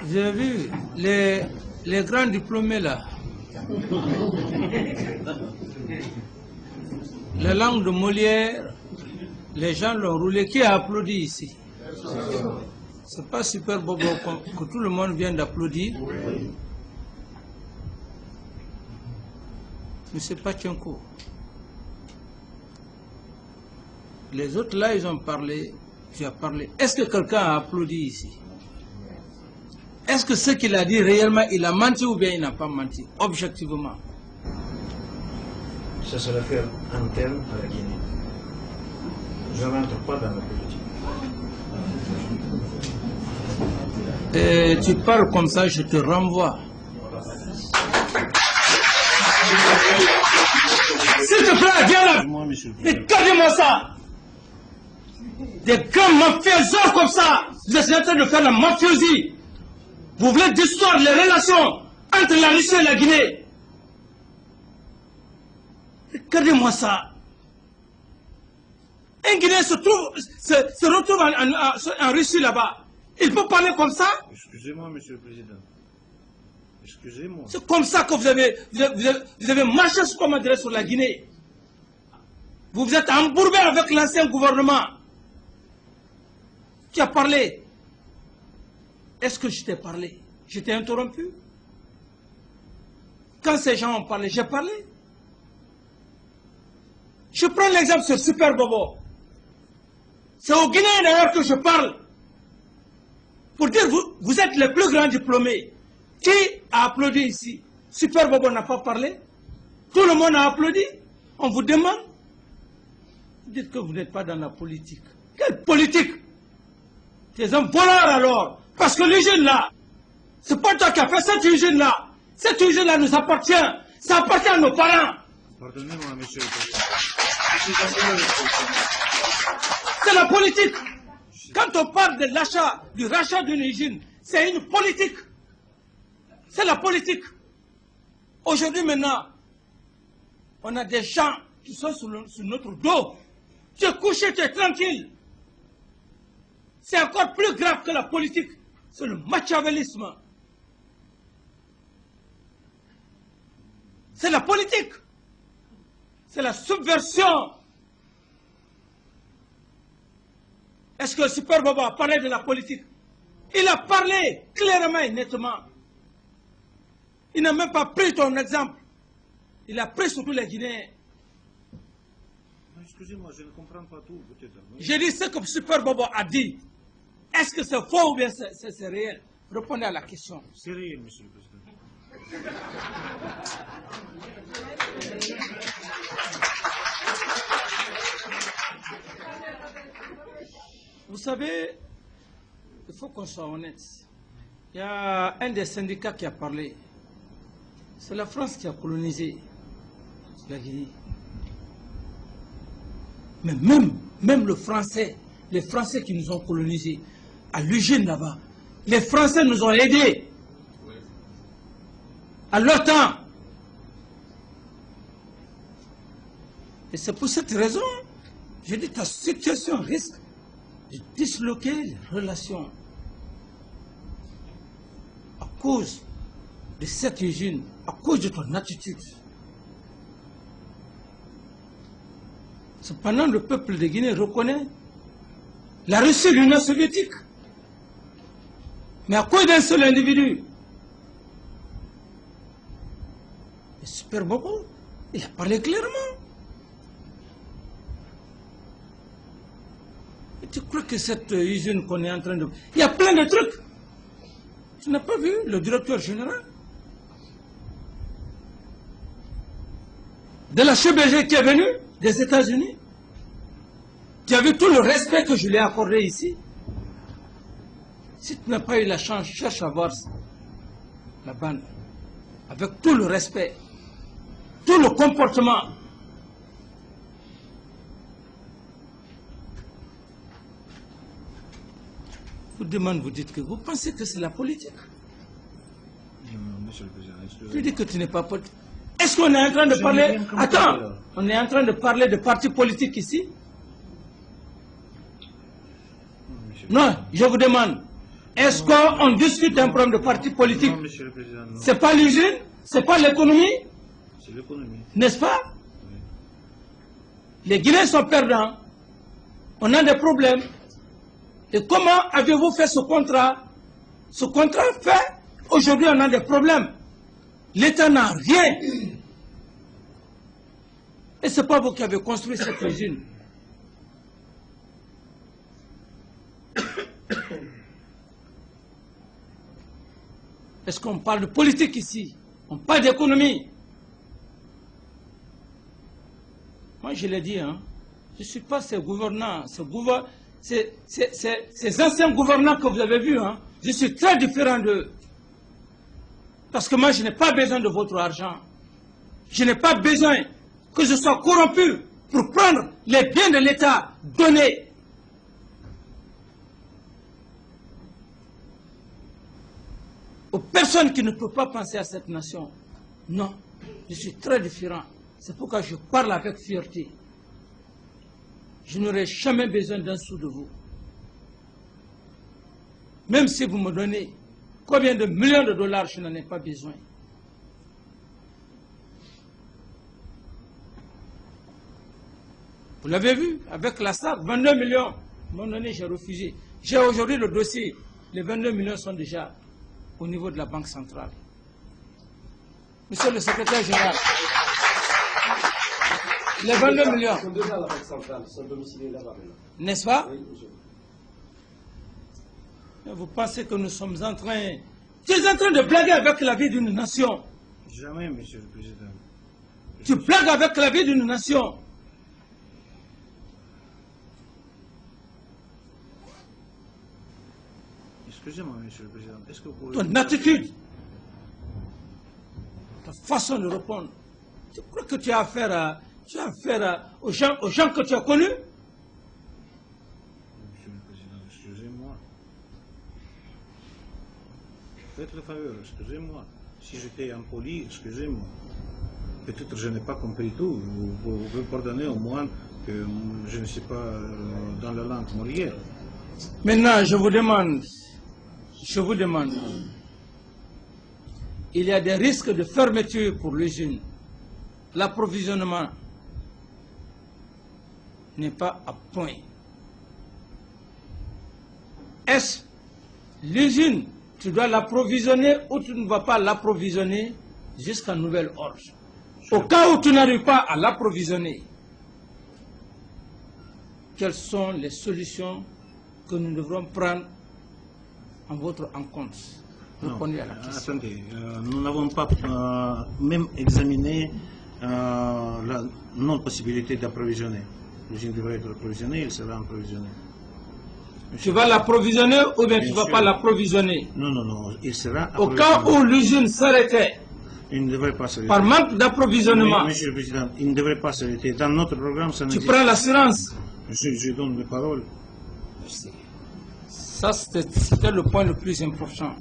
Vous avez vu les grands diplômés là. La langue de Molière, les gens l'ont roulé. Qui a applaudi ici? C'est pas Super Bobo que tout le monde vient d'applaudir. Mais c'est pas Tchenko. Les autres là, ils ont parlé. Tu as parlé. Est-ce que quelqu'un a applaudi ici? Est-ce que ce qu'il a dit réellement, il a menti ou bien il n'a pas menti, objectivement? Ça c'est l'affaire interne à la Guinée. Je ne rentre pas dans la politique. Et tu parles comme ça, je te renvoie. S'il te plaît, viens là. Regardez-moi ça. Des grands mafiosos comme ça. Vous êtes en train de faire la mafiosie. Vous voulez distorder les relations entre la Russie et la Guinée. Regardez-moi ça. Un Guinéen se retrouve en Russie là-bas. Il peut parler comme ça? Excusez-moi, Monsieur le Président. Excusez-moi. C'est comme ça que vous avez marché sur la Guinée. Vous vous êtes embourbé avec l'ancien gouvernement. Tu as parlé. Est-ce que je t'ai parlé? Je t'ai interrompu? Quand ces gens ont parlé, j'ai parlé. Je prends l'exemple sur Super Bobo. C'est aux Guinéens d'ailleurs que je parle. Pour dire, vous êtes les plus grands diplômés. Qui a applaudi ici? Super Bobo n'a pas parlé. Tout le monde a applaudi. On vous demande. Vous dites que vous n'êtes pas dans la politique. Quelle politique? Tu es un voleur alors. Parce que l'usine là, c'est pas toi qui as fait cette usine là. Cette usine là nous appartient. Ça appartient à nos parents. Pardonnez-moi, Monsieur le Président. C'est la politique. Quand on parle de l'achat, du rachat d'une usine, c'est une politique. C'est la politique. Aujourd'hui maintenant, on a des gens qui sont sur notre dos. Tu es couché, tu es tranquille. C'est encore plus grave que la politique. C'est le machiavélisme. C'est la politique. C'est la subversion. Est-ce que Super Bobo a parlé de la politique? Il a parlé clairement et nettement. Il n'a même pas pris ton exemple. Il a pris surtout les Guinéens. Excusez-moi, je ne comprends pas tout, peut-être. J'ai dit ce que Super Bobo a dit. Est-ce que c'est faux ou bien c'est réel? Répondez à la question. C'est réel, Monsieur le Président. Vous savez, il faut qu'on soit honnête. Il y a un des syndicats qui a parlé. C'est la France qui a colonisé la Guinée. Mais même le Français, les Français qui nous ont colonisés, à l'usine là-bas, les Français nous ont aidés. À leur temps. Et c'est pour cette raison, je dis, ta situation risque de disloquer les relations à cause de cette usine, à cause de ton attitude. Cependant, le peuple de Guinée reconnaît la Russie de l'Union soviétique. Mais à cause d'un seul individu. Et Super Bobo, il a parlé clairement. Et tu crois que cette usine qu'on est en train de... Il y a plein de trucs. Tu n'as pas vu le directeur général de la CBG qui est venu des États-Unis? Tu as vu tout le respect que je lui ai accordé ici? Si tu n'as pas eu la chance, cherche à voir la bande. Avec tout le respect, tout le comportement. Vous demandez, vous dites que vous pensez que c'est la politique. Monsieur le Président, excusez-moi. Tu dis que tu n'es pas politique. Est-ce qu'on est en train de parler... Attends, on est en train de parler de partis politiques ici? Non, je vous demande, est-ce qu'on discute d'un problème de parti politique? Non, Monsieur le Président, non. C'est pas l'usine, c'est pas l'économie, C'est l'économie. n'est-ce pas? Oui. Les Guinéens sont perdants, on a des problèmes. Et comment avez-vous fait ce contrat? Ce contrat fait, aujourd'hui on a des problèmes. L'État n'a rien. Et ce n'est pas vous qui avez construit cette usine. Est-ce qu'on parle de politique ici? On parle d'économie. Moi, je l'ai dit, hein, je ne suis pas ces gouvernants, ces anciens gouvernants que vous avez vus. Hein, je suis très différent d'eux. Parce que moi, je n'ai pas besoin de votre argent. Je n'ai pas besoin que je sois corrompu pour prendre les biens de l'État donnés. Aux personnes qui ne peuvent pas penser à cette nation. Non, je suis très différent. C'est pourquoi je parle avec fierté. Je n'aurai jamais besoin d'un sou de vous. Même si vous me donnez combien de millions de dollars, je n'en ai pas besoin. Vous l'avez vu, avec la SAC, 22 millions. À un moment donné, j'ai refusé. J'ai aujourd'hui le dossier. Les 22 millions sont déjà au niveau de la Banque centrale. Monsieur le secrétaire général, les 22 millions. Sont déjà à la Banque centrale, ils sont domiciliés là-bas maintenant. N'est-ce pas? Oui, monsieur. Vous pensez que nous sommes en train... Tu es en train de blaguer avec la vie d'une nation. Jamais, Monsieur le Président. Tu blagues avec la vie d'une nation. Excusez-moi, Monsieur le Président. Est-ce que vous pouvez... Ton attitude, ta façon de répondre. Tu crois que tu as affaire, aux gens que tu as connus? Monsieur le Président, excusez-moi. Faites le faveur, excusez-moi. Si j'étais impoli, excusez-moi. Peut-être que je n'ai pas compris tout. Vous pouvez pardonner au moins que je ne sais pas dans la langue morière. Maintenant, je vous demande, il y a des risques de fermeture pour l'usine. L'approvisionnement n'est pas à point. Est-ce l'usine, tu dois l'approvisionner ou tu ne vas pas l'approvisionner jusqu'à nouvel ordre? Au cas où tu n'arrives pas à l'approvisionner, quelles sont les solutions que nous devrons prendre en votre encontre? Répondez à la question. Attendez, nous n'avons pas même examiné la non-possibilité d'approvisionner. L'usine devrait être approvisionnée, il sera approvisionné. Tu vas l'approvisionner ou bien tu ne vas sûr. pas l'approvisionner? Non, non, non, il sera Au approvisionné. cas où l'usine s'arrêtait Il ne devrait pas s'arrêter. par manque d'approvisionnement, Monsieur le Président, il ne devrait pas s'arrêter. Dans notre programme, ça tu n'existe prends pas. l'assurance. Je donne mes paroles. Ça, c'était le point le plus important.